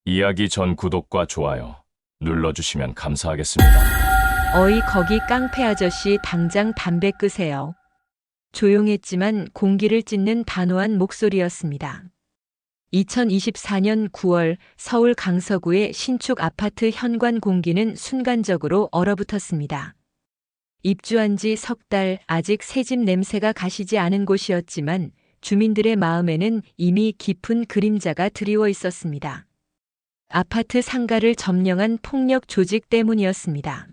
이야기 전 구독과 좋아요 눌러주시면 감사하겠습니다. 어이 거기 깡패 아저씨 당장 담배 끄세요. 조용했지만 공기를 찢는 단호한 목소리였습니다. 2024년 9월 서울 강서구의 신축 아파트 현관 공기는 순간적으로 얼어붙었습니다. 입주한 지 석 달 아직 새집 냄새가 가시지 않은 곳이었지만 주민들의 마음에는 이미 깊은 그림자가 드리워 있었습니다. 아파트 상가를 점령한 폭력 조직 때문이었습니다.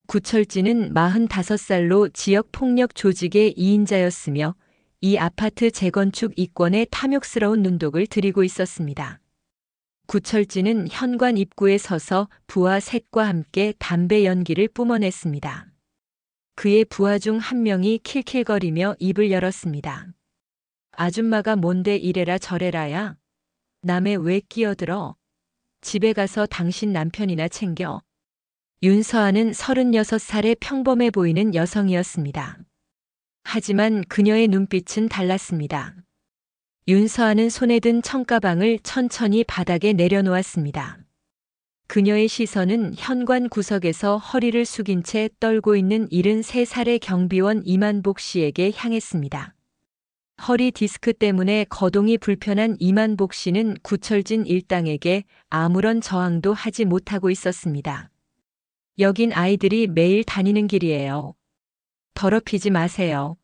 구철진은 45살로 지역 폭력 조직의 2인자였으며 이 아파트 재건축 이권에 탐욕스러운 눈독을 들이고 있었습니다. 구철진은 현관 입구에 서서 부하 셋과 함께 담배 연기를 뿜어냈습니다. 그의 부하 중 한 명이 킬킬거리며 입을 열었습니다. 아줌마가 뭔데 이래라 저래라야. 남의 왜 끼어들어. 집에 가서 당신 남편이나 챙겨. 윤서아는 36살의 평범해 보이는 여성이었습니다. 하지만 그녀의 눈빛은 달랐습니다. 윤서아는 손에 든 청가방을 천천히 바닥에 내려놓았습니다. 그녀의 시선은 현관 구석에서 허리를 숙인 채 떨고 있는 73살의 경비원 이만복 씨에게 향했습니다. 허리 디스크 때문에 거동이 불편한 이만복 씨는 구철진 일당에게 아무런 저항도 하지 못하고 있었습니다. 여긴 아이들이 매일 다니는 길이에요. 더럽히지 마세요.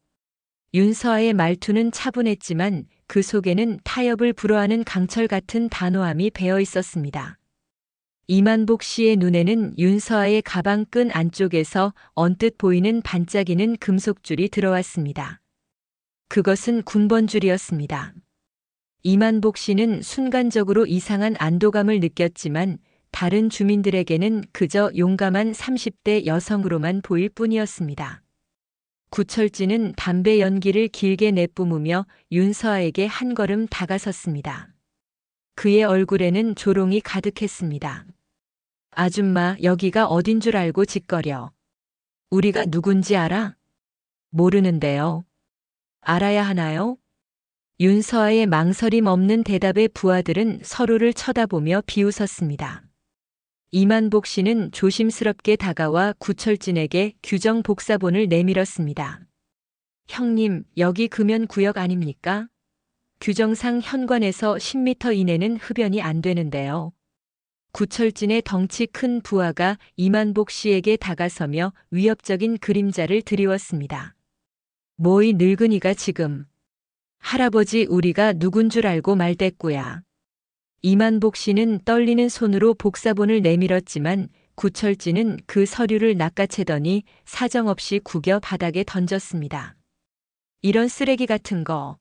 윤서아의 말투는 차분했지만 그 속에는 타협을 불허하는 강철 같은 단호함이 배어 있었습니다. 이만복 씨의 눈에는 윤서아의 가방 끈 안쪽에서 언뜻 보이는 반짝이는 금속줄이 들어왔습니다. 그것은 군번줄이었습니다. 이만복 씨는 순간적으로 이상한 안도감을 느꼈지만 다른 주민들에게는 그저 용감한 30대 여성으로만 보일 뿐이었습니다. 구철진은 담배 연기를 길게 내뿜으며 윤서아에게 한 걸음 다가섰습니다. 그의 얼굴에는 조롱이 가득했습니다. 아줌마, 여기가 어딘 줄 알고 짓거려. 우리가 누군지 알아? 모르는데요. 알아야 하나요? 윤서아의 망설임 없는 대답에 부하들은 서로를 쳐다보며 비웃었습니다. 이만복 씨는 조심스럽게 다가와 구철진에게 규정 복사본을 내밀었습니다. 형님, 여기 금연구역 아닙니까? 규정상 현관에서 10m 이내는 흡연이 안 되는데요. 구철진의 덩치 큰 부하가 이만복 씨에게 다가서며 위협적인 그림자를 드리웠습니다. 뭐이 늙은이가 지금. 할아버지 우리가 누군 줄 알고 말대꾸야. 이만복 씨는 떨리는 손으로 복사본을 내밀었지만 구철진은 그 서류를 낚아채더니 사정없이 구겨 바닥에 던졌습니다. 이런 쓰레기 같은 거.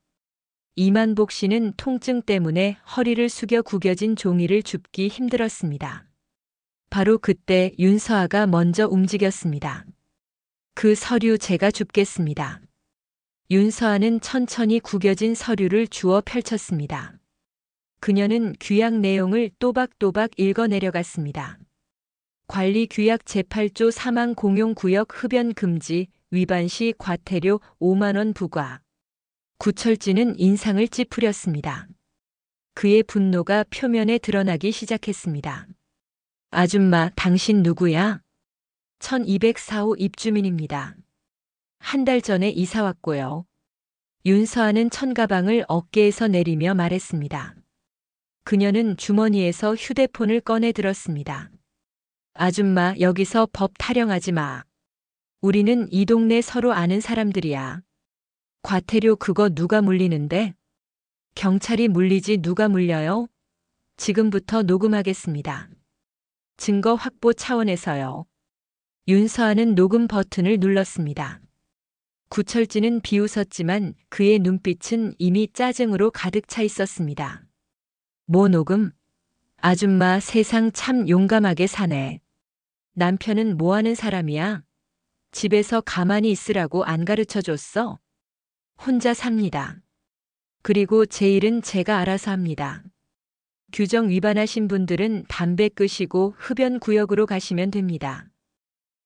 이만복 씨는 통증 때문에 허리를 숙여 구겨진 종이를 줍기 힘들었습니다. 바로 그때 윤서아가 먼저 움직였습니다. 그 서류 제가 줍겠습니다. 윤서아는 천천히 구겨진 서류를 주워 펼쳤습니다. 그녀는 규약 내용을 또박또박 읽어 내려갔습니다. 관리 규약 제8조 사망 공용구역 흡연 금지, 위반 시 과태료 5만 원 부과. 구철진은 인상을 찌푸렸습니다. 그의 분노가 표면에 드러나기 시작했습니다. 아줌마, 당신 누구야? 1204호 입주민입니다. 한 달 전에 이사 왔고요. 윤서아는 천가방을 어깨에서 내리며 말했습니다. 그녀는 주머니에서 휴대폰을 꺼내 들었습니다. 아줌마, 여기서 법 타령하지 마. 우리는 이 동네 서로 아는 사람들이야. 과태료 그거 누가 물리는데? 경찰이 물리지 누가 물려요? 지금부터 녹음하겠습니다. 증거 확보 차원에서요. 윤서아는 녹음 버튼을 눌렀습니다. 구철진은 비웃었지만 그의 눈빛은 이미 짜증으로 가득 차 있었습니다. 뭐 녹음? 아줌마 세상 참 용감하게 사네. 남편은 뭐 하는 사람이야? 집에서 가만히 있으라고 안 가르쳐 줬어? 혼자 삽니다. 그리고 제 일은 제가 알아서 합니다. 규정 위반하신 분들은 담배 끄시고 흡연 구역으로 가시면 됩니다.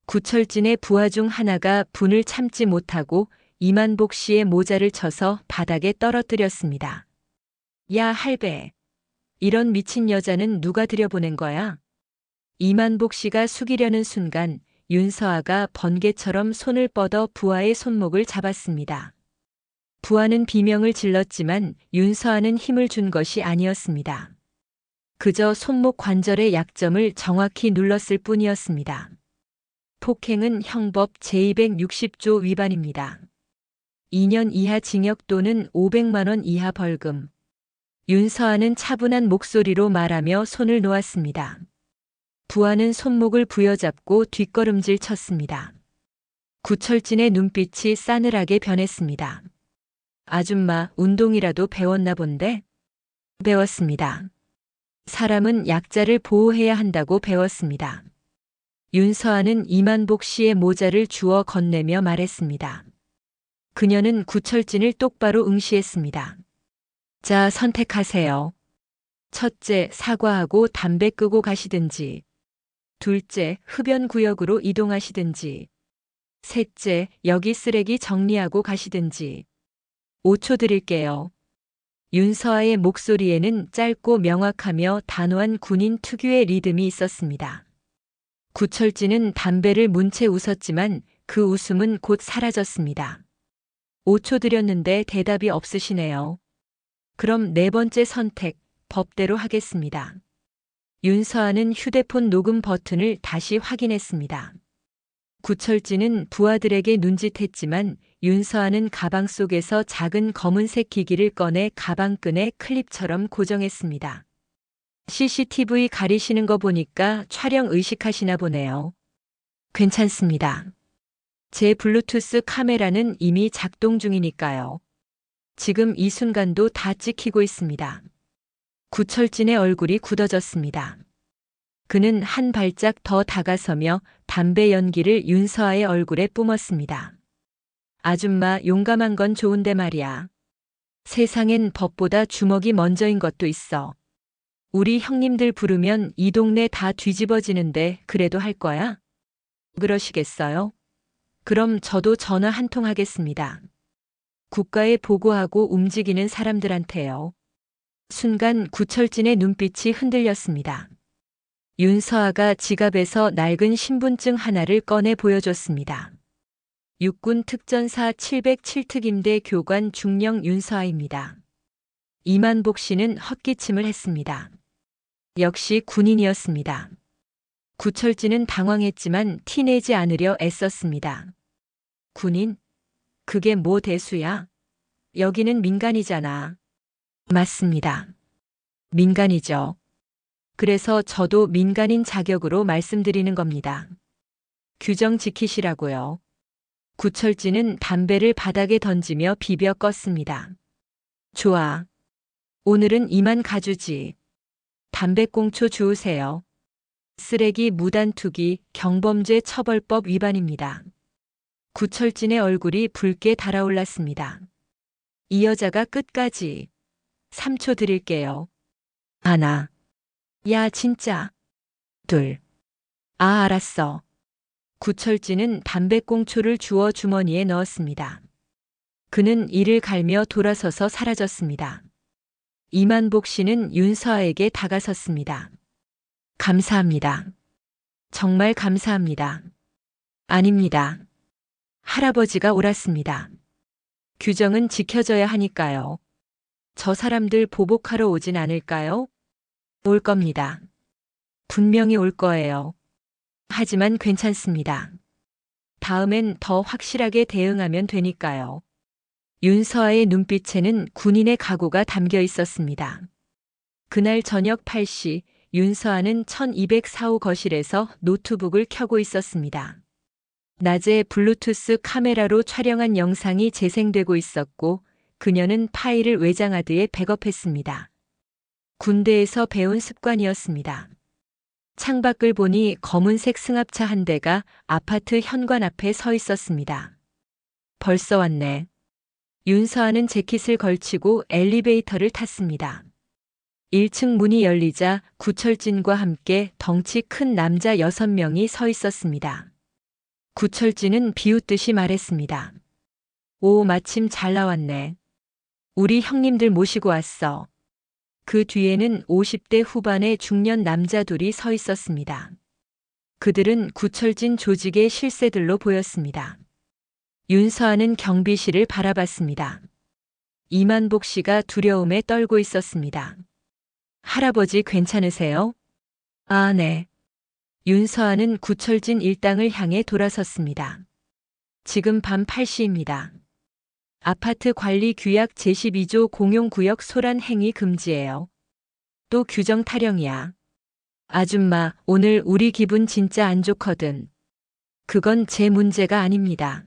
구철진의 부하 중 하나가 분을 참지 못하고 이만복 씨의 모자를 쳐서 바닥에 떨어뜨렸습니다. 야 할배. 이런 미친 여자는 누가 들여보낸 거야? 이만복 씨가 숙이려는 순간 윤서아가 번개처럼 손을 뻗어 부하의 손목을 잡았습니다. 부하는 비명을 질렀지만 윤서아는 힘을 준 것이 아니었습니다. 그저 손목 관절의 약점을 정확히 눌렀을 뿐이었습니다. 폭행은 형법 제260조 위반입니다. 2년 이하 징역 또는 500만 원 이하 벌금. 윤서아는 차분한 목소리로 말하며 손을 놓았습니다. 부하는 손목을 부여잡고 뒷걸음질 쳤습니다. 구철진의 눈빛이 싸늘하게 변했습니다. 아줌마, 운동이라도 배웠나 본데? 배웠습니다. 사람은 약자를 보호해야 한다고 배웠습니다. 윤서아는 이만복 씨의 모자를 주워 건네며 말했습니다. 그녀는 구철진을 똑바로 응시했습니다. 자, 선택하세요. 첫째, 사과하고 담배 끄고 가시든지. 둘째, 흡연구역으로 이동하시든지. 셋째, 여기 쓰레기 정리하고 가시든지. 5초 드릴게요. 윤서아의 목소리에는 짧고 명확하며 단호한 군인 특유의 리듬이 있었습니다. 구철진은 담배를 문 채 웃었지만 그 웃음은 곧 사라졌습니다. 5초 드렸는데 대답이 없으시네요. 그럼 네 번째 선택, 법대로 하겠습니다. 윤서아는 휴대폰 녹음 버튼을 다시 확인했습니다. 구철진은 부하들에게 눈짓했지만 윤서아는 가방 속에서 작은 검은색 기기를 꺼내 가방끈에 클립처럼 고정했습니다. CCTV 가리시는 거 보니까 촬영 의식하시나 보네요. 괜찮습니다. 제 블루투스 카메라는 이미 작동 중이니까요. 지금 이 순간도 다 찍히고 있습니다. 구철진의 얼굴이 굳어졌습니다. 그는 한 발짝 더 다가서며 담배 연기를 윤서아의 얼굴에 뿜었습니다. 아줌마, 용감한 건 좋은데 말이야. 세상엔 법보다 주먹이 먼저인 것도 있어. 우리 형님들 부르면 이 동네 다 뒤집어지는데 그래도 할 거야? 그러시겠어요? 그럼 저도 전화 한 통 하겠습니다. 국가에 보고하고 움직이는 사람들한테요. 순간 구철진의 눈빛이 흔들렸습니다. 윤서아가 지갑에서 낡은 신분증 하나를 꺼내 보여줬습니다. 육군 특전사 707특임대 교관 중령 윤서아입니다. 이만복 씨는 헛기침을 했습니다. 역시 군인이었습니다. 구철진은 당황했지만 티내지 않으려 애썼습니다. 군인? 그게 뭐 대수야? 여기는 민간이잖아. 맞습니다. 민간이죠. 그래서 저도 민간인 자격으로 말씀드리는 겁니다. 규정 지키시라고요. 구철진은 담배를 바닥에 던지며 비벼 껐습니다. 좋아. 오늘은 이만 가주지. 담배꽁초 주우세요. 쓰레기 무단 투기 경범죄 처벌법 위반입니다. 구철진의 얼굴이 붉게 달아올랐습니다. 이 여자가 끝까지 3초 드릴게요. 하나. 야, 진짜. 둘. 아, 알았어. 구철진은 담배꽁초를 주워 주머니에 넣었습니다. 그는 이를 갈며 돌아서서 사라졌습니다. 이만복 씨는 윤서아에게 다가섰습니다. 감사합니다. 정말 감사합니다. 아닙니다. 할아버지가 옳았습니다. 규정은 지켜져야 하니까요. 저 사람들 보복하러 오진 않을까요? 올 겁니다. 분명히 올 거예요. 하지만 괜찮습니다. 다음엔 더 확실하게 대응하면 되니까요. 윤서아의 눈빛에는 군인의 각오가 담겨 있었습니다. 그날 저녁 8시 윤서아는 1204호 거실에서 노트북을 켜고 있었습니다. 낮에 블루투스 카메라로 촬영한 영상이 재생되고 있었고 그녀는 파일을 외장하드에 백업했습니다. 군대에서 배운 습관이었습니다. 창밖을 보니 검은색 승합차 한 대가 아파트 현관 앞에 서 있었습니다. 벌써 왔네. 윤서아는 재킷을 걸치고 엘리베이터를 탔습니다. 1층 문이 열리자 구철진과 함께 덩치 큰 남자 6명이 서 있었습니다. 구철진은 비웃듯이 말했습니다. 오, 마침 잘 나왔네. 우리 형님들 모시고 왔어. 그 뒤에는 50대 후반의 중년 남자 둘이 서 있었습니다. 그들은 구철진 조직의 실세들로 보였습니다. 윤서아는 경비실을 바라봤습니다. 이만복 씨가 두려움에 떨고 있었습니다. 할아버지 괜찮으세요? 아, 네. 윤서아는 구철진 일당을 향해 돌아섰습니다. 지금 밤 8시입니다. 아파트 관리 규약 제12조 공용구역 소란 행위 금지예요. 또 규정 타령이야. 아줌마, 오늘 우리 기분 진짜 안 좋거든. 그건 제 문제가 아닙니다.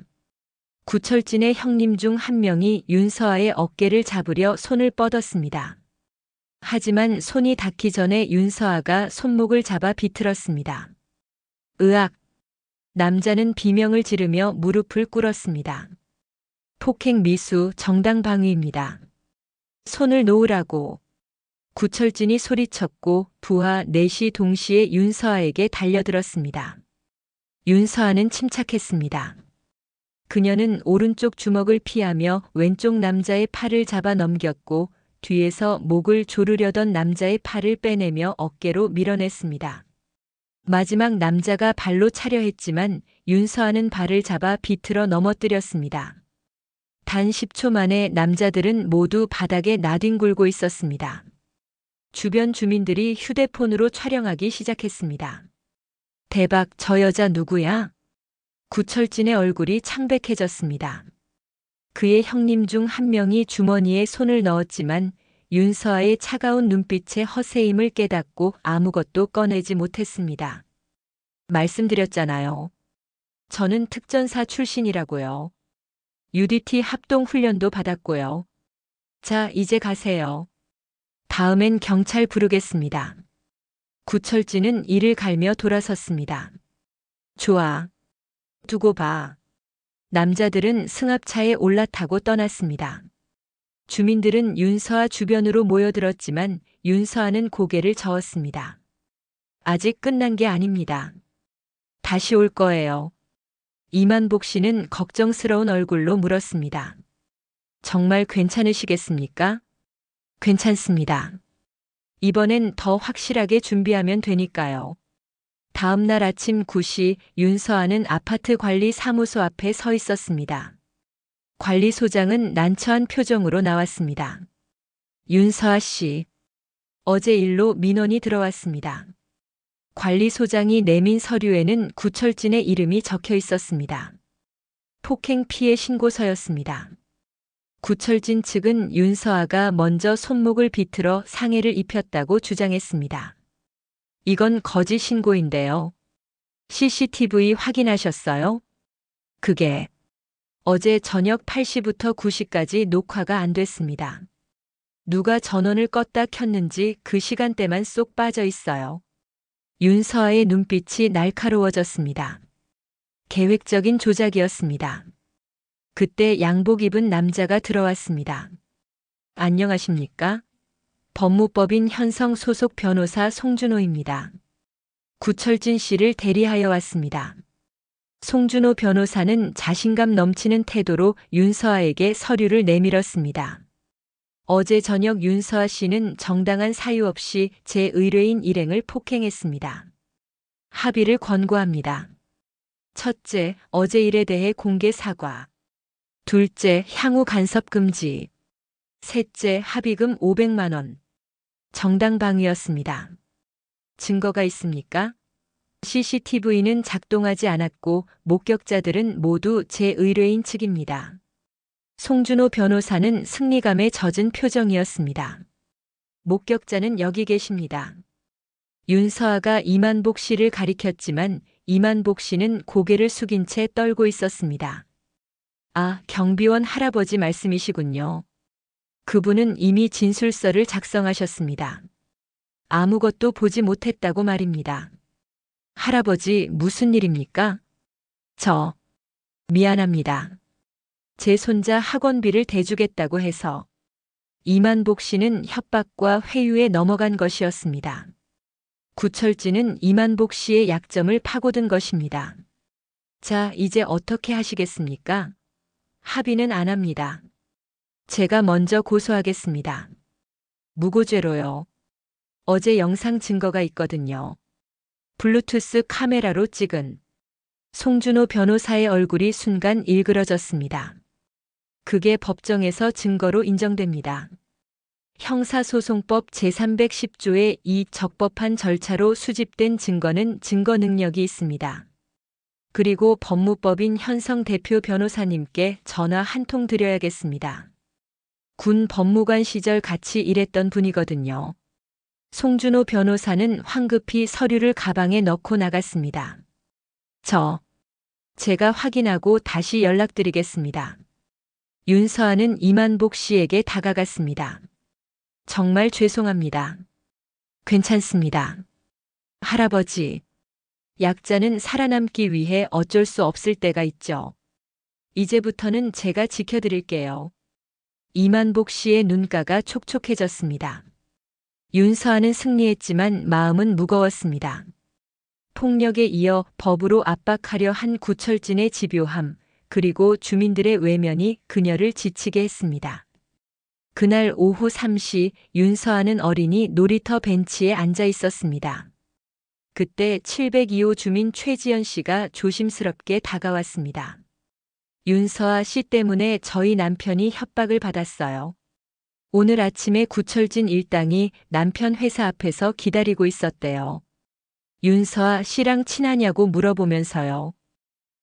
구철진의 형님 중 한 명이 윤서아의 어깨를 잡으려 손을 뻗었습니다. 하지만 손이 닿기 전에 윤서아가 손목을 잡아 비틀었습니다. 으악! 남자는 비명을 지르며 무릎을 꿇었습니다. 폭행 미수 정당방위입니다. 손을 놓으라고. 구철진이 소리쳤고 부하 넷이 동시에 윤서아에게 달려들었습니다. 윤서아는 침착했습니다. 그녀는 오른쪽 주먹을 피하며 왼쪽 남자의 팔을 잡아 넘겼고 뒤에서 목을 조르려던 남자의 팔을 빼내며 어깨로 밀어냈습니다. 마지막 남자가 발로 차려 했지만 윤서아는 발을 잡아 비틀어 넘어뜨렸습니다. 단 10초 만에 남자들은 모두 바닥에 나뒹굴고 있었습니다. 주변 주민들이 휴대폰으로 촬영하기 시작했습니다. 대박, 저 여자 누구야? 구철진의 얼굴이 창백해졌습니다. 그의 형님 중 한 명이 주머니에 손을 넣었지만 윤서아의 차가운 눈빛의 허세임을 깨닫고 아무것도 꺼내지 못했습니다. 말씀드렸잖아요. 저는 특전사 출신이라고요. UDT 합동 훈련도 받았고요. 자, 이제 가세요. 다음엔 경찰 부르겠습니다. 구철진은 이를 갈며 돌아섰습니다. 좋아. 두고 봐. 남자들은 승합차에 올라타고 떠났습니다. 주민들은 윤서아 주변으로 모여들었지만 윤서아는 고개를 저었습니다. 아직 끝난 게 아닙니다. 다시 올 거예요. 이만복 씨는 걱정스러운 얼굴로 물었습니다. 정말 괜찮으시겠습니까? 괜찮습니다. 이번엔 더 확실하게 준비하면 되니까요. 다음 날 아침 9시 윤서아는 아파트 관리 사무소 앞에 서 있었습니다. 관리소장은 난처한 표정으로 나왔습니다. 윤서아 씨, 어제 일로 민원이 들어왔습니다. 관리소장이 내민 서류에는 구철진의 이름이 적혀 있었습니다. 폭행 피해 신고서였습니다. 구철진 측은 윤서아가 먼저 손목을 비틀어 상해를 입혔다고 주장했습니다. 이건 거짓 신고인데요. CCTV 확인하셨어요? 그게 어제 저녁 8시부터 9시까지 녹화가 안 됐습니다. 누가 전원을 껐다 켰는지 그 시간대만 쏙 빠져 있어요. 윤서아의 눈빛이 날카로워졌습니다. 계획적인 조작이었습니다. 그때 양복 입은 남자가 들어왔습니다. 안녕하십니까? 법무법인 현성 소속 변호사 송준호입니다. 구철진 씨를 대리하여 왔습니다. 송준호 변호사는 자신감 넘치는 태도로 윤서아에게 서류를 내밀었습니다. 어제 저녁 윤서아 씨는 정당한 사유 없이 제 의뢰인 일행을 폭행했습니다. 합의를 권고합니다. 첫째, 어제 일에 대해 공개 사과. 둘째, 향후 간섭 금지. 셋째, 합의금 500만 원. 정당방위였습니다. 증거가 있습니까? CCTV는 작동하지 않았고 목격자들은 모두 제 의뢰인 측입니다. 송준호 변호사는 승리감에 젖은 표정이었습니다. 목격자는 여기 계십니다. 윤서아가 이만복 씨를 가리켰지만 이만복 씨는 고개를 숙인 채 떨고 있었습니다. 아, 경비원 할아버지 말씀이시군요. 그분은 이미 진술서를 작성하셨습니다. 아무것도 보지 못했다고 말입니다. 할아버지, 무슨 일입니까? 미안합니다. 제 손자 학원비를 대주겠다고 해서. 이만복 씨는 협박과 회유에 넘어간 것이었습니다. 구철진은 이만복 씨의 약점을 파고든 것입니다. 자, 이제 어떻게 하시겠습니까? 합의는 안 합니다. 제가 먼저 고소하겠습니다. 무고죄로요. 어제 영상 증거가 있거든요. 블루투스 카메라로 찍은 송준호 변호사의 얼굴이 순간 일그러졌습니다. 그게 법정에서 증거로 인정됩니다. 형사소송법 제310조의 이 적법한 절차로 수집된 증거는 증거 능력이 있습니다. 그리고 법무법인 현성 대표 변호사님께 전화 한 통 드려야겠습니다. 군 법무관 시절 같이 일했던 분이거든요. 송준호 변호사는 황급히 서류를 가방에 넣고 나갔습니다. 제가 확인하고 다시 연락드리겠습니다. 윤서아는 이만복 씨에게 다가갔습니다. 정말 죄송합니다. 괜찮습니다. 할아버지, 약자는 살아남기 위해 어쩔 수 없을 때가 있죠. 이제부터는 제가 지켜드릴게요. 이만복 씨의 눈가가 촉촉해졌습니다. 윤서아는 승리했지만 마음은 무거웠습니다. 폭력에 이어 법으로 압박하려 한 구철진의 집요함, 그리고 주민들의 외면이 그녀를 지치게 했습니다. 그날 오후 3시 윤서아는 어린이 놀이터 벤치에 앉아 있었습니다. 그때 702호 주민 최지연 씨가 조심스럽게 다가왔습니다. 윤서아 씨 때문에 저희 남편이 협박을 받았어요. 오늘 아침에 구철진 일당이 남편 회사 앞에서 기다리고 있었대요. 윤서아 씨랑 친하냐고 물어보면서요.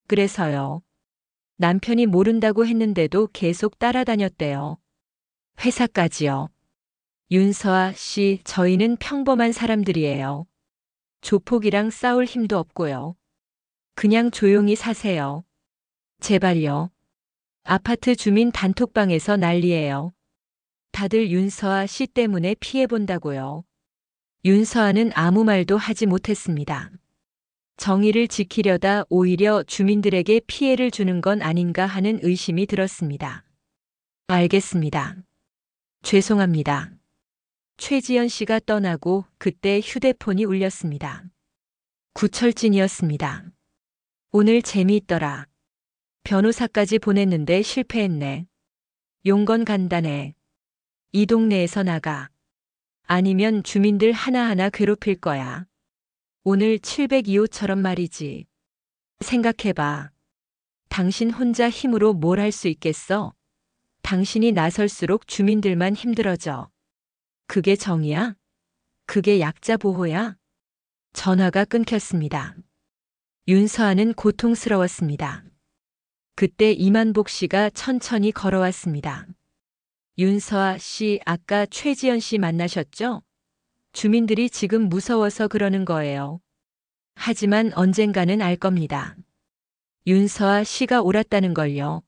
그래서요. 남편이 모른다고 했는데도 계속 따라다녔대요. 회사까지요. 윤서아 씨, 저희는 평범한 사람들이에요. 조폭이랑 싸울 힘도 없고요. 그냥 조용히 사세요. 제발요. 아파트 주민 단톡방에서 난리예요. 다들 윤서아 씨 때문에 피해본다고요. 윤서아는 아무 말도 하지 못했습니다. 정의를 지키려다 오히려 주민들에게 피해를 주는 건 아닌가 하는 의심이 들었습니다. 알겠습니다. 죄송합니다. 최지연 씨가 떠나고 그때 휴대폰이 울렸습니다. 구철진이었습니다. 오늘 재미있더라. 변호사까지 보냈는데 실패했네. 용건 간단해. 이 동네에서 나가. 아니면 주민들 하나하나 괴롭힐 거야. 오늘 702호처럼 말이지. 생각해봐. 당신 혼자 힘으로 뭘 할 수 있겠어? 당신이 나설수록 주민들만 힘들어져. 그게 정의야? 그게 약자 보호야? 전화가 끊겼습니다. 윤서아는 고통스러웠습니다. 그때 이만복 씨가 천천히 걸어왔습니다. 윤서아 씨, 아까 최지연 씨 만나셨죠? 주민들이 지금 무서워서 그러는 거예요. 하지만 언젠가는 알 겁니다. 윤서아 씨가 옳았다는 걸요.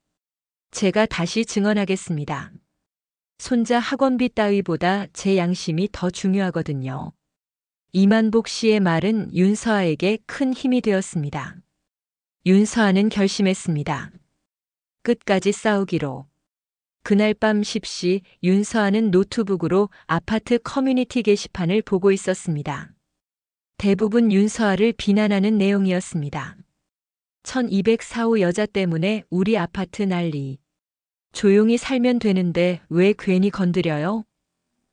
제가 다시 증언하겠습니다. 손자 학원비 따위보다 제 양심이 더 중요하거든요. 이만복 씨의 말은 윤서아에게 큰 힘이 되었습니다. 윤서아는 결심했습니다. 끝까지 싸우기로. 그날 밤 10시 윤서아는 노트북으로 아파트 커뮤니티 게시판을 보고 있었습니다. 대부분 윤서아를 비난하는 내용이었습니다. 1204호 여자 때문에 우리 아파트 난리. 조용히 살면 되는데 왜 괜히 건드려요?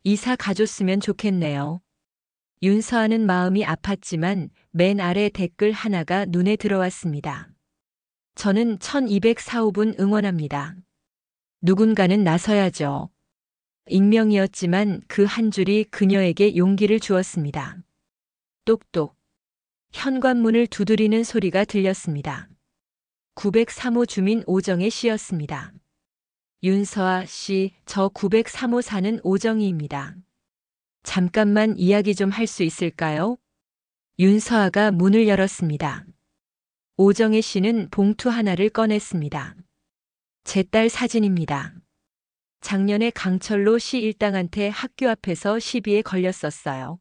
이사 가줬으면 좋겠네요. 윤서아는 마음이 아팠지만 맨 아래 댓글 하나가 눈에 들어왔습니다. 저는 1204호분 응원합니다. 누군가는 나서야죠. 익명이었지만 그 한 줄이 그녀에게 용기를 주었습니다. 똑똑. 현관문을 두드리는 소리가 들렸습니다. 903호 주민 오정혜 씨였습니다. 윤서아 씨, 저 903호 사는 오정희입니다. 잠깐만 이야기 좀 할 수 있을까요? 윤서아가 문을 열었습니다. 오정혜 씨는 봉투 하나를 꺼냈습니다. 제 딸 사진입니다. 작년에 강철로 씨 일당한테 학교 앞에서 시비에 걸렸었어요.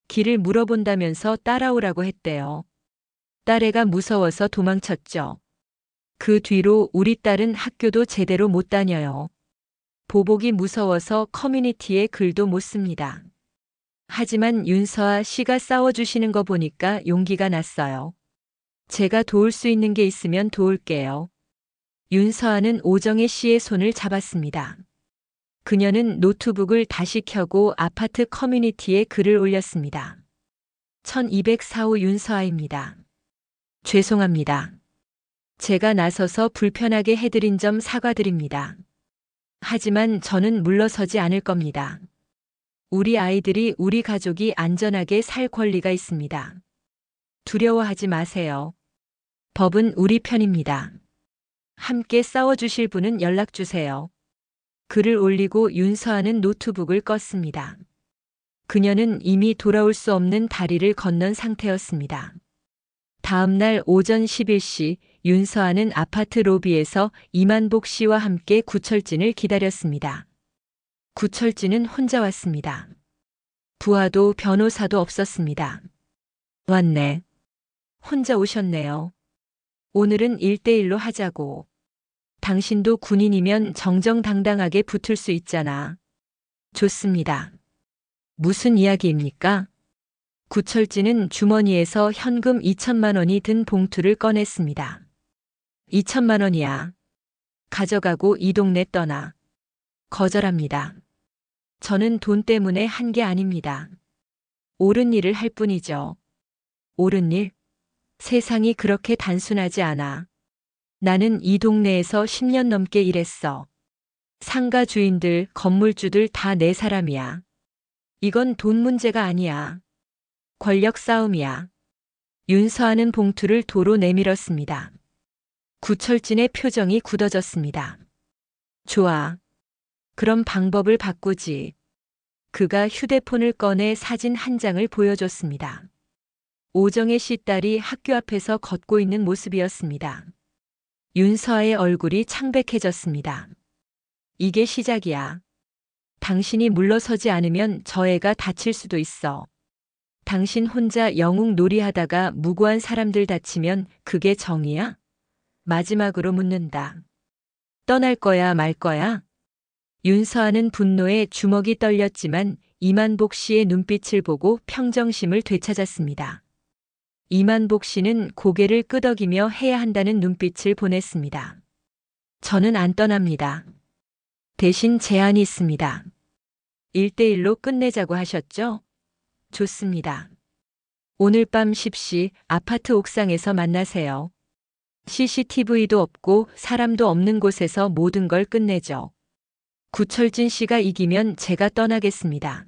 길을 물어본다면서 따라오라고 했대요. 딸애가 무서워서 도망쳤죠. 그 뒤로 우리 딸은 학교도 제대로 못 다녀요. 보복이 무서워서 커뮤니티에 글도 못 씁니다. 하지만 윤서아 씨가 싸워주시는 거 보니까 용기가 났어요. 제가 도울 수 있는 게 있으면 도울게요. 윤서아는 오정혜 씨의 손을 잡았습니다. 그녀는 노트북을 다시 켜고 아파트 커뮤니티에 글을 올렸습니다. 1204호 윤서아입니다. 죄송합니다. 제가 나서서 불편하게 해드린 점 사과드립니다. 하지만 저는 물러서지 않을 겁니다. 우리 아이들이 우리 가족이 안전하게 살 권리가 있습니다. 두려워하지 마세요. 법은 우리 편입니다. 함께 싸워주실 분은 연락주세요. 글을 올리고 윤서아는 노트북을 껐습니다. 그녀는 이미 돌아올 수 없는 다리를 건넌 상태였습니다. 다음 날 오전 11시 윤서아는 아파트 로비에서 이만복 씨와 함께 구철진을 기다렸습니다. 구철진은 혼자 왔습니다. 부하도 변호사도 없었습니다. 왔네. 혼자 오셨네요. 오늘은 1대1로 하자고. 당신도 군인이면 정정당당하게 붙을 수 있잖아. 좋습니다. 무슨 이야기입니까? 구철진은 주머니에서 현금 2천만 원이 든 봉투를 꺼냈습니다. 2천만 원이야. 가져가고 이 동네 떠나. 거절합니다. 저는 돈 때문에 한 게 아닙니다. 옳은 일을 할 뿐이죠. 옳은 일? 세상이 그렇게 단순하지 않아. 나는 이 동네에서 10년 넘게 일했어. 상가 주인들, 건물주들 다 내 사람이야. 이건 돈 문제가 아니야. 권력 싸움이야. 윤서아는 봉투를 도로 내밀었습니다. 구철진의 표정이 굳어졌습니다. 좋아. 그럼 방법을 바꾸지. 그가 휴대폰을 꺼내 사진 한 장을 보여줬습니다. 오정혜 씨 딸이 학교 앞에서 걷고 있는 모습이었습니다. 윤서아의 얼굴이 창백해졌습니다. 이게 시작이야. 당신이 물러서지 않으면 저 애가 다칠 수도 있어. 당신 혼자 영웅 놀이하다가 무고한 사람들 다치면 그게 정의야? 마지막으로 묻는다. 떠날 거야 말 거야? 윤서아는 분노에 주먹이 떨렸지만 이만복 씨의 눈빛을 보고 평정심을 되찾았습니다. 이만복 씨는 고개를 끄덕이며 해야 한다는 눈빛을 보냈습니다. 저는 안 떠납니다. 대신 제안이 있습니다. 1대1로 끝내자고 하셨죠? 좋습니다. 오늘 밤 10시 아파트 옥상에서 만나세요. CCTV도 없고 사람도 없는 곳에서 모든 걸 끝내죠. 구철진 씨가 이기면 제가 떠나겠습니다.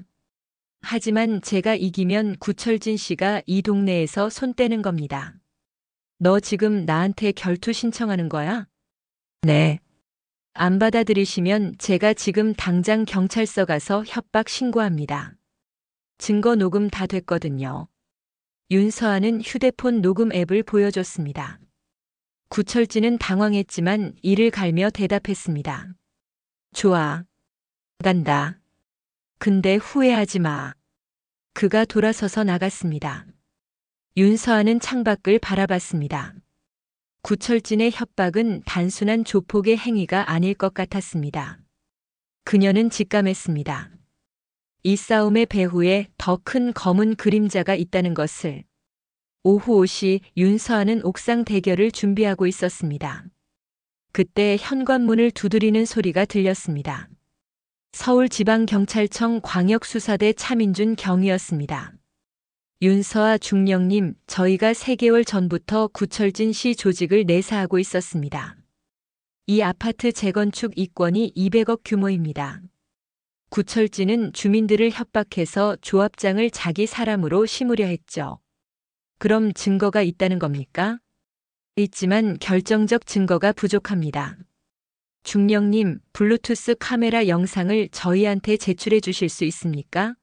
하지만 제가 이기면 구철진 씨가 이 동네에서 손 떼는 겁니다. 너 지금 나한테 결투 신청하는 거야? 네. 안 받아들이시면 제가 지금 당장 경찰서 가서 협박 신고합니다. 증거 녹음 다 됐거든요. 윤서아는 휴대폰 녹음 앱을 보여줬습니다. 구철진은 당황했지만 이를 갈며 대답했습니다. 좋아. 간다. 근데 후회하지 마. 그가 돌아서서 나갔습니다. 윤서아는 창밖을 바라봤습니다. 구철진의 협박은 단순한 조폭의 행위가 아닐 것 같았습니다. 그녀는 직감했습니다. 이 싸움의 배후에 더 큰 검은 그림자가 있다는 것을. 오후 5시 윤서아는 옥상 대결을 준비하고 있었습니다. 그때 현관문을 두드리는 소리가 들렸습니다. 서울지방경찰청 광역수사대 차민준 경위였습니다. 윤서아 중령님, 저희가 3개월 전부터 구철진 씨 조직을 내사하고 있었습니다. 이 아파트 재건축 이권이 200억 규모입니다. 구철진은 주민들을 협박해서 조합장을 자기 사람으로 심으려 했죠. 그럼 증거가 있다는 겁니까? 있지만 결정적 증거가 부족합니다. 중령님, 블루투스 카메라 영상을 저희한테 제출해 주실 수 있습니까?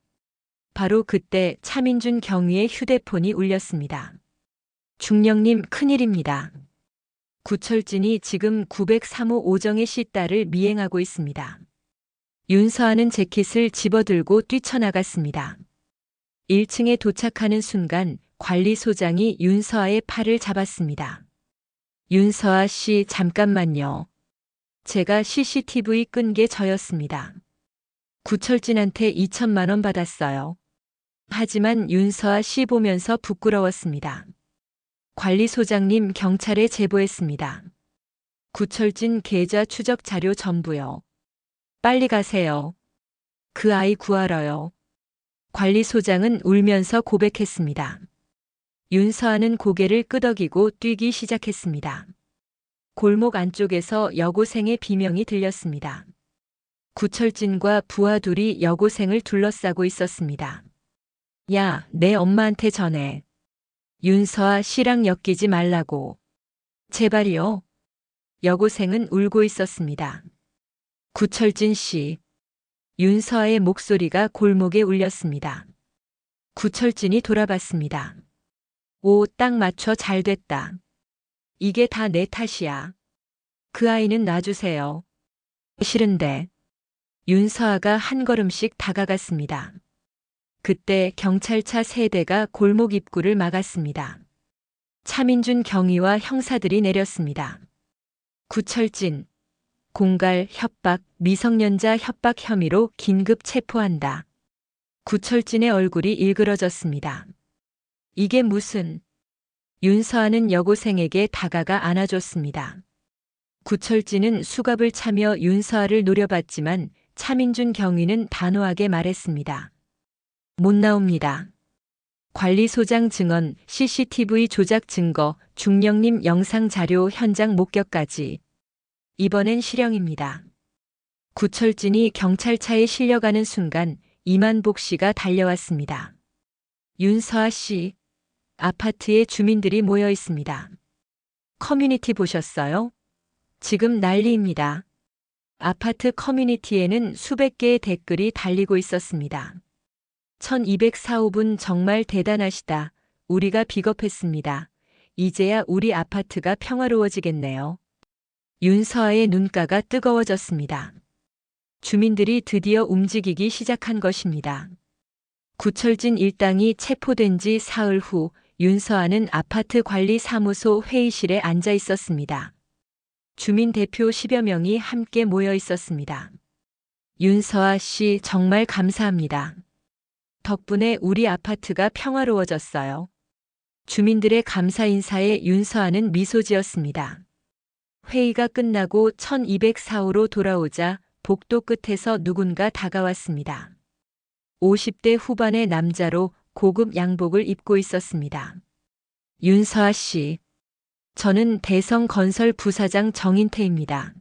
바로 그때 차민준 경위의 휴대폰이 울렸습니다. 중령님, 큰일입니다. 구철진이 지금 903호 오정혜 씨 딸을 미행하고 있습니다. 윤서아는 재킷을 집어들고 뛰쳐나갔습니다. 1층에 도착하는 순간 관리소장이 윤서아의 팔을 잡았습니다. 윤서아 씨, 잠깐만요. 제가 CCTV 끈 게 저였습니다. 구철진한테 2천만 원 받았어요. 하지만 윤서아 씨 보면서 부끄러웠습니다. 관리소장님, 경찰에 제보했습니다. 구철진 계좌 추적 자료 전부요. 빨리 가세요. 그 아이 구하러요. 관리소장은 울면서 고백했습니다. 윤서아는 고개를 끄덕이고 뛰기 시작했습니다. 골목 안쪽에서 여고생의 비명이 들렸습니다. 구철진과 부하 둘이 여고생을 둘러싸고 있었습니다. 야, 내 엄마한테 전해. 윤서아 씨랑 엮이지 말라고. 제발이요. 여고생은 울고 있었습니다. 구철진 씨. 윤서아의 목소리가 골목에 울렸습니다. 구철진이 돌아봤습니다. 오, 딱 맞춰 잘 됐다. 이게 다 내 탓이야. 그 아이는 놔주세요. 싫은데. 윤서아가 한 걸음씩 다가갔습니다. 그때 경찰차 3대가 골목 입구를 막았습니다. 차민준 경위와 형사들이 내렸습니다. 구철진, 공갈, 협박, 미성년자 협박 혐의로 긴급 체포한다. 구철진의 얼굴이 일그러졌습니다. 이게 무슨... 윤서아는 여고생에게 다가가 안아줬습니다. 구철진은 수갑을 차며 윤서아를 노려봤지만 차민준 경위는 단호하게 말했습니다. 못 나옵니다. 관리소장 증언, CCTV 조작 증거, 중령님 영상 자료 현장 목격까지. 이번엔 실형입니다. 구철진이 경찰차에 실려가는 순간 이만복 씨가 달려왔습니다. 윤서아 씨, 아파트에 주민들이 모여 있습니다. 커뮤니티 보셨어요? 지금 난리입니다. 아파트 커뮤니티에는 수백 개의 댓글이 달리고 있었습니다. 1204호분 정말 대단하시다. 우리가 비겁했습니다. 이제야 우리 아파트가 평화로워지겠네요. 윤서아의 눈가가 뜨거워졌습니다. 주민들이 드디어 움직이기 시작한 것입니다. 구철진 일당이 체포된 지 사흘 후 윤서아는 아파트 관리 사무소 회의실에 앉아 있었습니다. 주민 대표 10여 명이 함께 모여 있었습니다. 윤서아 씨 정말 감사합니다. 덕분에 우리 아파트가 평화로워졌어요. 주민들의 감사 인사에 윤서아는 미소 지었습니다. 회의가 끝나고 1204호로 돌아오자 복도 끝에서 누군가 다가왔습니다. 50대 후반의 남자로 고급 양복을 입고 있었습니다. 윤서아 씨, 저는 대성건설 부사장 정인태입니다.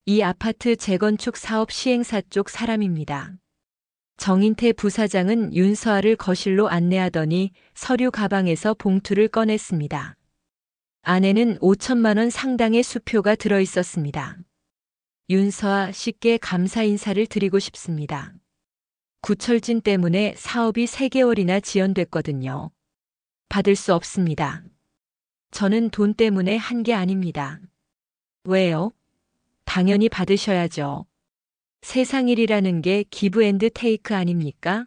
이 아파트 재건축 사업 시행사 쪽 사람입니다. 정인태 부사장은 윤서아를 거실로 안내하더니 서류 가방에서 봉투를 꺼냈습니다. 안에는 5천만 원 상당의 수표가 들어 있었습니다. 윤서아 씨께 감사 인사를 드리고 싶습니다. 구철진 때문에 사업이 3개월이나 지연됐거든요. 받을 수 없습니다. 저는 돈 때문에 한 게 아닙니다. 왜요? 당연히 받으셔야죠. 세상 일이라는 게 기브 앤드 테이크 아닙니까?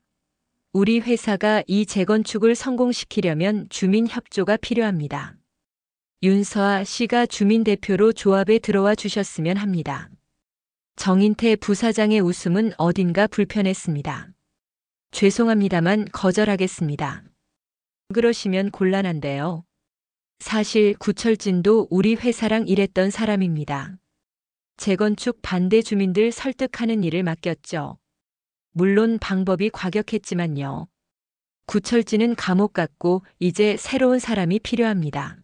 우리 회사가 이 재건축을 성공시키려면 주민 협조가 필요합니다. 윤서아 씨가 주민 대표로 조합에 들어와 주셨으면 합니다. 정인태 부사장의 웃음은 어딘가 불편했습니다. 죄송합니다만 거절하겠습니다. 그러시면 곤란한데요. 사실 구철진도 우리 회사랑 일했던 사람입니다. 재건축 반대 주민들 설득하는 일을 맡겼죠. 물론 방법이 과격했지만요. 구철진은 감옥 갔고 이제 새로운 사람이 필요합니다.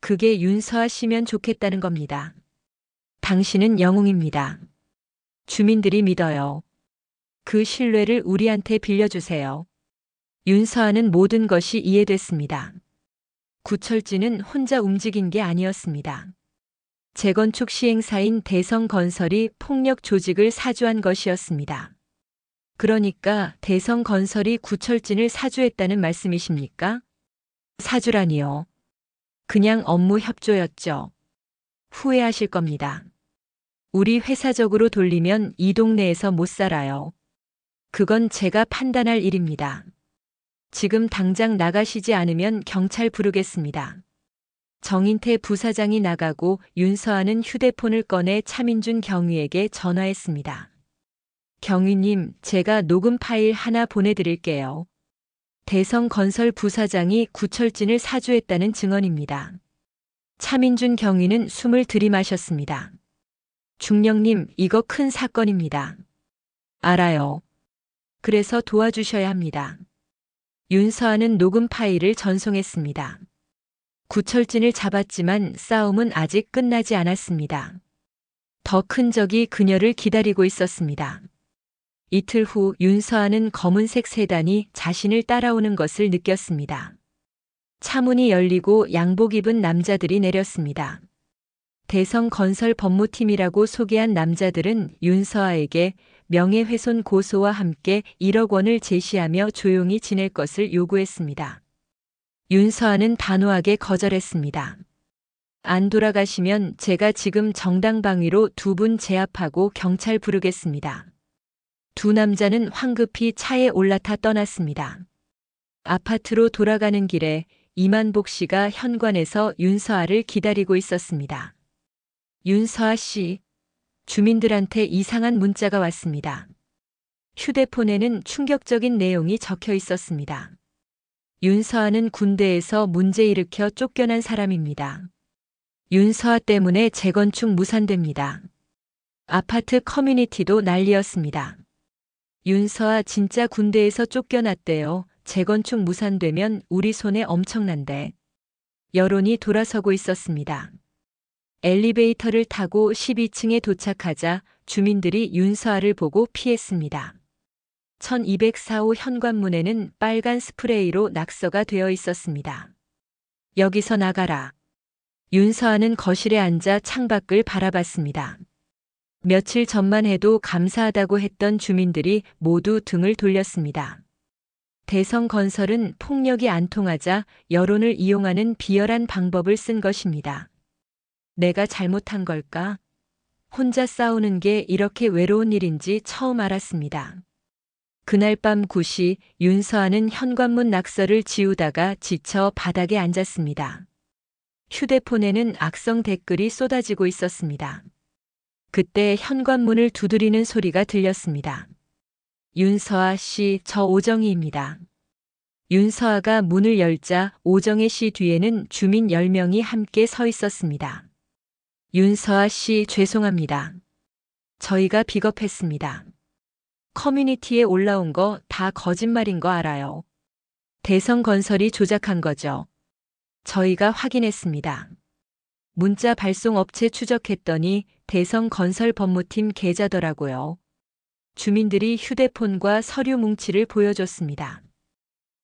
그게 윤서아 씨면 좋겠다는 겁니다. 당신은 영웅입니다. 주민들이 믿어요. 그 신뢰를 우리한테 빌려주세요. 윤서아는 모든 것이 이해됐습니다. 구철진은 혼자 움직인 게 아니었습니다. 재건축 시행사인 대성건설이 폭력 조직을 사주한 것이었습니다. 그러니까 대성건설이 구철진을 사주했다는 말씀이십니까? 사주라니요. 그냥 업무 협조였죠. 후회하실 겁니다. 우리 회사적으로 돌리면 이 동네에서 못 살아요. 그건 제가 판단할 일입니다. 지금 당장 나가시지 않으면 경찰 부르겠습니다. 정인태 부사장이 나가고 윤서아는 휴대폰을 꺼내 차민준 경위에게 전화했습니다. 경위님, 제가 녹음 파일 하나 보내드릴게요. 대성건설 부사장이 구철진을 사주했다는 증언입니다. 차민준 경위는 숨을 들이마셨습니다. 중령님, 이거 큰 사건입니다. 알아요. 그래서 도와주셔야 합니다. 윤서아는 녹음 파일을 전송했습니다. 구철진을 잡았지만 싸움은 아직 끝나지 않았습니다. 더 큰 적이 그녀를 기다리고 있었습니다. 이틀 후 윤서아는 검은색 세단이 자신을 따라오는 것을 느꼈습니다. 차문이 열리고 양복 입은 남자들이 내렸습니다. 대성건설 법무팀이라고 소개한 남자들은 윤서아에게 명예훼손 고소와 함께 1억 원을 제시하며 조용히 지낼 것을 요구했습니다. 윤서아는 단호하게 거절했습니다. 안 돌아가시면 제가 지금 정당방위로 2분 제압하고 경찰 부르겠습니다. 두 남자는 황급히 차에 올라타 떠났습니다. 아파트로 돌아가는 길에 이만복 씨가 현관에서 윤서아를 기다리고 있었습니다. 윤서아 씨, 주민들한테 이상한 문자가 왔습니다. 휴대폰에는 충격적인 내용이 적혀 있었습니다. 윤서아는 군대에서 문제 일으켜 쫓겨난 사람입니다. 윤서아 때문에 재건축 무산됩니다. 아파트 커뮤니티도 난리였습니다. 윤서아 진짜 군대에서 쫓겨났대요. 재건축 무산되면 우리 손에 엄청난데. 여론이 돌아서고 있었습니다. 엘리베이터를 타고 12층에 도착하자 주민들이 윤서아를 보고 피했습니다. 1204호 현관문에는 빨간 스프레이로 낙서가 되어 있었습니다. 여기서 나가라. 윤서아는 거실에 앉아 창밖을 바라봤습니다. 며칠 전만 해도 감사하다고 했던 주민들이 모두 등을 돌렸습니다. 대성건설은 폭력이 안 통하자 여론을 이용하는 비열한 방법을 쓴 것입니다. 내가 잘못한 걸까? 혼자 싸우는 게 이렇게 외로운 일인지 처음 알았습니다. 그날 밤 9시 윤서아는 현관문 낙서를 지우다가 지쳐 바닥에 앉았습니다. 휴대폰에는 악성 댓글이 쏟아지고 있었습니다. 그때 현관문을 두드리는 소리가 들렸습니다. 윤서아 씨, 저 오정희입니다. 윤서아가 문을 열자 오정혜 씨 뒤에는 주민 10명이 함께 서 있었습니다. 윤서아 씨, 죄송합니다. 저희가 비겁했습니다. 커뮤니티에 올라온 거 다 거짓말인 거 알아요. 대성건설이 조작한 거죠. 저희가 확인했습니다. 문자 발송 업체 추적했더니 대성건설 법무팀 계좌더라고요. 주민들이 휴대폰과 서류 뭉치를 보여줬습니다.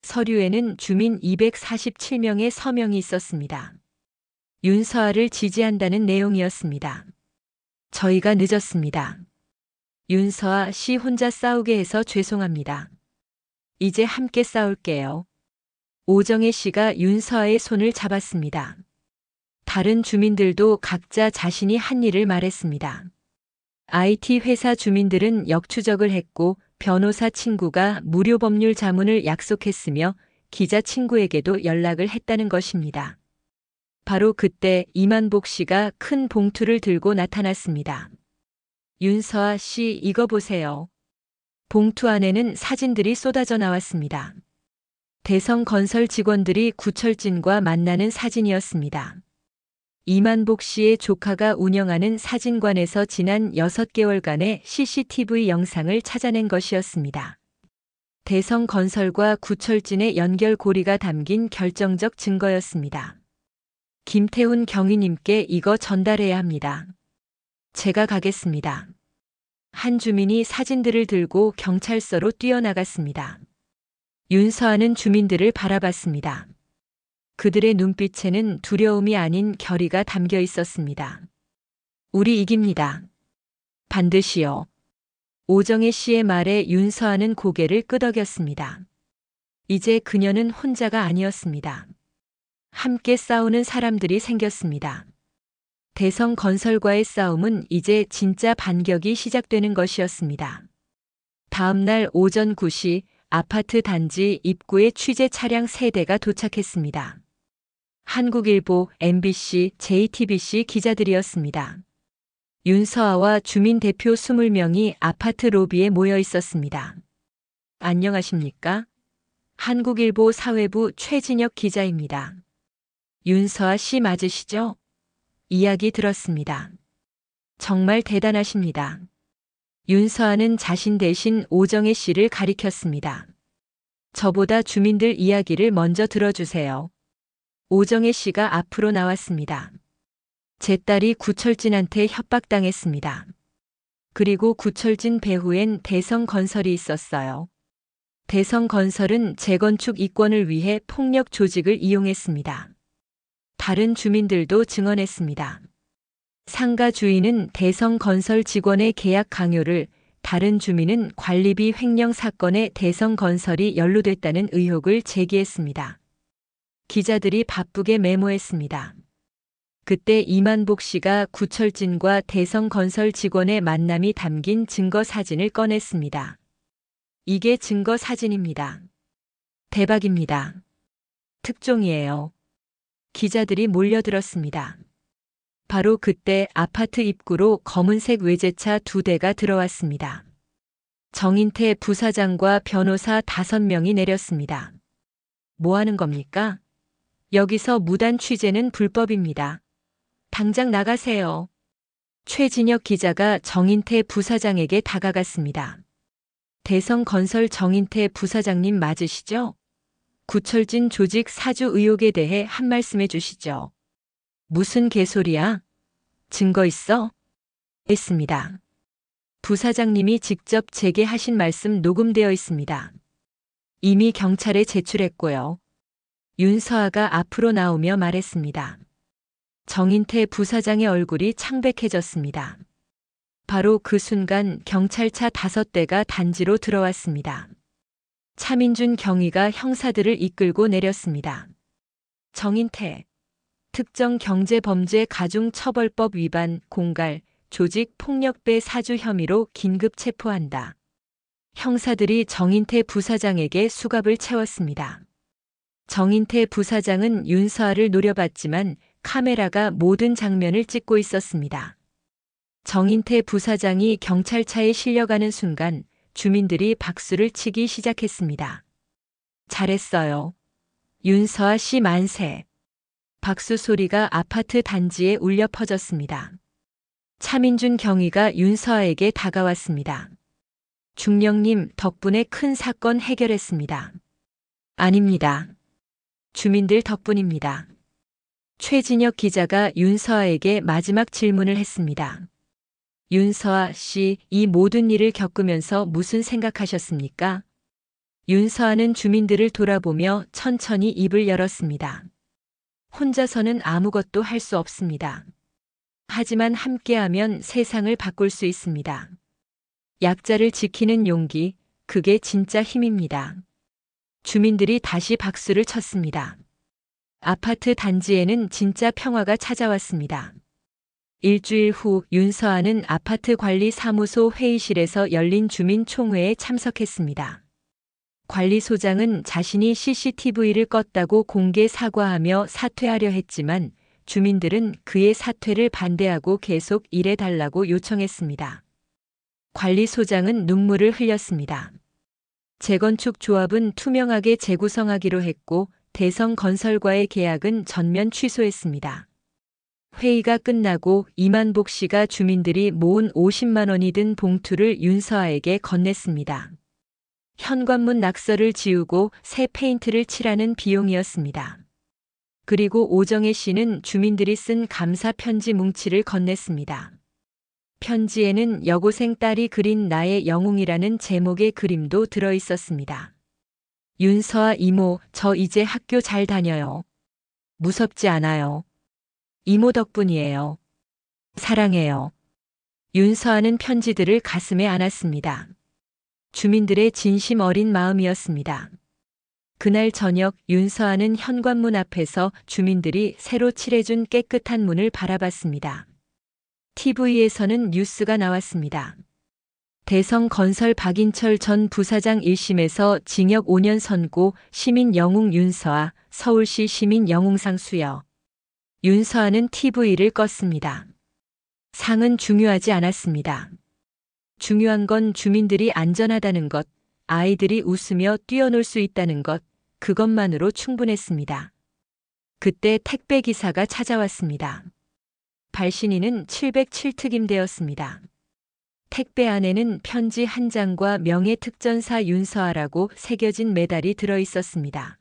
서류에는 주민 247명의 서명이 있었습니다. 윤서아를 지지한다는 내용이었습니다. 저희가 늦었습니다. 윤서아 씨 혼자 싸우게 해서 죄송합니다. 이제 함께 싸울게요. 오정혜 씨가 윤서아의 손을 잡았습니다. 다른 주민들도 각자 자신이 한 일을 말했습니다. IT 회사 주민들은 역추적을 했고 변호사 친구가 무료 법률 자문을 약속했으며 기자 친구에게도 연락을 했다는 것입니다. 바로 그때 이만복 씨가 큰 봉투를 들고 나타났습니다. 윤서아 씨, 이거 보세요. 봉투 안에는 사진들이 쏟아져 나왔습니다. 대성건설 직원들이 구철진과 만나는 사진이었습니다. 이만복 씨의 조카가 운영하는 사진관에서 지난 6개월간의 CCTV 영상을 찾아낸 것이었습니다. 대성건설과 구철진의 연결고리가 담긴 결정적 증거였습니다. 김태훈 경위님께 이거 전달해야 합니다. 제가 가겠습니다. 한 주민이 사진들을 들고 경찰서로 뛰어나갔습니다. 윤서아는 주민들을 바라봤습니다. 그들의 눈빛에는 두려움이 아닌 결의가 담겨 있었습니다. 우리 이깁니다. 반드시요. 오정혜 씨의 말에 윤서아는 고개를 끄덕였습니다. 이제 그녀는 혼자가 아니었습니다. 함께 싸우는 사람들이 생겼습니다. 대성건설과의 싸움은 이제 진짜 반격이 시작되는 것이었습니다. 다음 날 오전 9시 아파트 단지 입구에 취재 차량 3대가 도착했습니다. 한국일보, MBC, JTBC 기자들이었습니다. 윤서아와 주민 대표 20명이 아파트 로비에 모여 있었습니다. 안녕하십니까? 한국일보 사회부 최진혁 기자입니다. 윤서아 씨 맞으시죠? 이야기 들었습니다. 정말 대단하십니다. 윤서아는 자신 대신 오정혜 씨를 가리켰습니다. 저보다 주민들 이야기를 먼저 들어주세요. 오정혜 씨가 앞으로 나왔습니다. 제 딸이 구철진한테 협박당했습니다. 그리고 구철진 배후엔 대성건설이 있었어요. 대성건설은 재건축 이권을 위해 폭력 조직을 이용했습니다. 다른 주민들도 증언했습니다. 상가 주인은 대성건설 직원의 계약 강요를, 다른 주민은 관리비 횡령 사건에 대성건설이 연루됐다는 의혹을 제기했습니다. 기자들이 바쁘게 메모했습니다. 그때 이만복 씨가 구철진과 대성건설 직원의 만남이 담긴 증거 사진을 꺼냈습니다. 이게 증거 사진입니다. 대박입니다. 특종이에요. 기자들이 몰려들었습니다. 바로 그때 아파트 입구로 검은색 외제차 2대가 들어왔습니다. 정인태 부사장과 변호사 5명이 내렸습니다. 뭐 하는 겁니까? 여기서 무단 취재는 불법입니다. 당장 나가세요. 최진혁 기자가 정인태 부사장에게 다가갔습니다. 대성건설 정인태 부사장님 맞으시죠? 구철진 조직 사주 의혹에 대해 한 말씀 해주시죠. 무슨 개소리야? 증거 있어? 했습니다. 부사장님이 직접 제게 하신 말씀 녹음되어 있습니다. 이미 경찰에 제출했고요. 윤서아가 앞으로 나오며 말했습니다. 정인태 부사장의 얼굴이 창백해졌습니다. 바로 그 순간 경찰차 5대가 단지로 들어왔습니다. 차민준 경위가 형사들을 이끌고 내렸습니다. 정인태, 특정경제범죄가중처벌법 위반, 공갈, 조직폭력배 사주 혐의로 긴급 체포한다. 형사들이 정인태 부사장에게 수갑을 채웠습니다. 정인태 부사장은 윤서아를 노려봤지만 카메라가 모든 장면을 찍고 있었습니다. 정인태 부사장이 경찰차에 실려가는 순간 주민들이 박수를 치기 시작했습니다. 잘했어요. 윤서아 씨 만세. 박수 소리가 아파트 단지에 울려 퍼졌습니다. 차민준 경위가 윤서아에게 다가왔습니다. 중령님 덕분에 큰 사건 해결했습니다. 아닙니다. 주민들 덕분입니다. 최진혁 기자가 윤서아에게 마지막 질문을 했습니다. 윤서아 씨, 이 모든 일을 겪으면서 무슨 생각하셨습니까? 윤서아는 주민들을 돌아보며 천천히 입을 열었습니다. 혼자서는 아무것도 할 수 없습니다. 하지만 함께하면 세상을 바꿀 수 있습니다. 약자를 지키는 용기, 그게 진짜 힘입니다. 주민들이 다시 박수를 쳤습니다. 아파트 단지에는 진짜 평화가 찾아왔습니다. 일주일 후 윤서아는 아파트 관리사무소 회의실에서 열린 주민총회에 참석했습니다. 관리소장은 자신이 CCTV를 껐다고 공개 사과하며 사퇴하려 했지만 주민들은 그의 사퇴를 반대하고 계속 일해달라고 요청했습니다. 관리소장은 눈물을 흘렸습니다. 재건축 조합은 투명하게 재구성하기로 했고 대성건설과의 계약은 전면 취소했습니다. 회의가 끝나고 이만복 씨가 주민들이 모은 50만 원이 든 봉투를 윤서아에게 건넸습니다. 현관문 낙서를 지우고 새 페인트를 칠하는 비용이었습니다. 그리고 오정혜 씨는 주민들이 쓴 감사 편지 뭉치를 건넸습니다. 편지에는 여고생 딸이 그린 나의 영웅이라는 제목의 그림도 들어 있었습니다. 윤서아 이모, 저 이제 학교 잘 다녀요. 무섭지 않아요. 이모 덕분이에요. 사랑해요. 윤서아는 편지들을 가슴에 안았습니다. 주민들의 진심 어린 마음이었습니다. 그날 저녁 윤서아는 현관문 앞에서 주민들이 새로 칠해준 깨끗한 문을 바라봤습니다. TV에서는 뉴스가 나왔습니다. 대성건설 박인철 전 부사장 1심에서 징역 5년 선고, 시민 영웅 윤서아, 서울시 시민 영웅상 수여. 윤서아는 TV를 껐습니다. 상은 중요하지 않았습니다. 중요한 건 주민들이 안전하다는 것, 아이들이 웃으며 뛰어놀 수 있다는 것, 그것만으로 충분했습니다. 그때 택배 기사가 찾아왔습니다. 발신인은 707특임되었습니다. 택배 안에는 편지 한 장과 명예특전사 윤서아라고 새겨진 메달이 들어 있었습니다.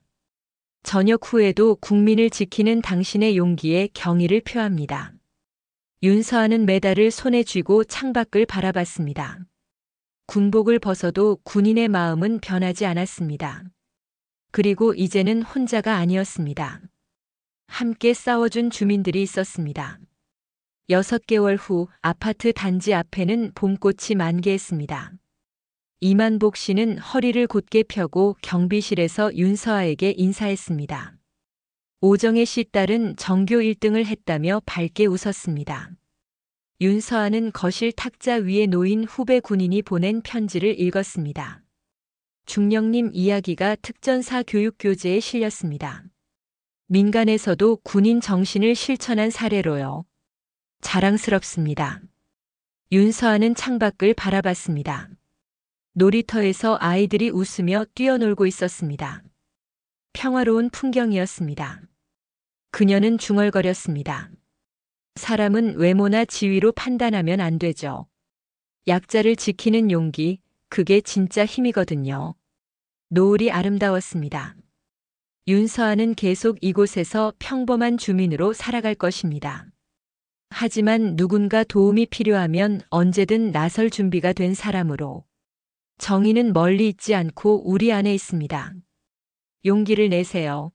전역 후에도 국민을 지키는 당신의 용기에 경의를 표합니다. 윤서아는 메달을 손에 쥐고 창밖을 바라봤습니다. 군복을 벗어도 군인의 마음은 변하지 않았습니다. 그리고 이제는 혼자가 아니었습니다. 함께 싸워준 주민들이 있었습니다. 6개월 후 아파트 단지 앞에는 봄꽃이 만개했습니다. 이만복 씨는 허리를 곧게 펴고 경비실에서 윤서아에게 인사했습니다. 오정혜 씨 딸은 전교 1등을 했다며 밝게 웃었습니다. 윤서아는 거실 탁자 위에 놓인 후배 군인이 보낸 편지를 읽었습니다. 중령님 이야기가 특전사 교육교재에 실렸습니다. 민간에서도 군인 정신을 실천한 사례로요. 자랑스럽습니다. 윤서아는 창밖을 바라봤습니다. 놀이터에서 아이들이 웃으며 뛰어놀고 있었습니다. 평화로운 풍경이었습니다. 그녀는 중얼거렸습니다. 사람은 외모나 지위로 판단하면 안 되죠. 약자를 지키는 용기, 그게 진짜 힘이거든요. 노을이 아름다웠습니다. 윤서아는 계속 이곳에서 평범한 주민으로 살아갈 것입니다. 하지만 누군가 도움이 필요하면 언제든 나설 준비가 된 사람으로. 정의는 멀리 있지 않고 우리 안에 있습니다. 용기를 내세요.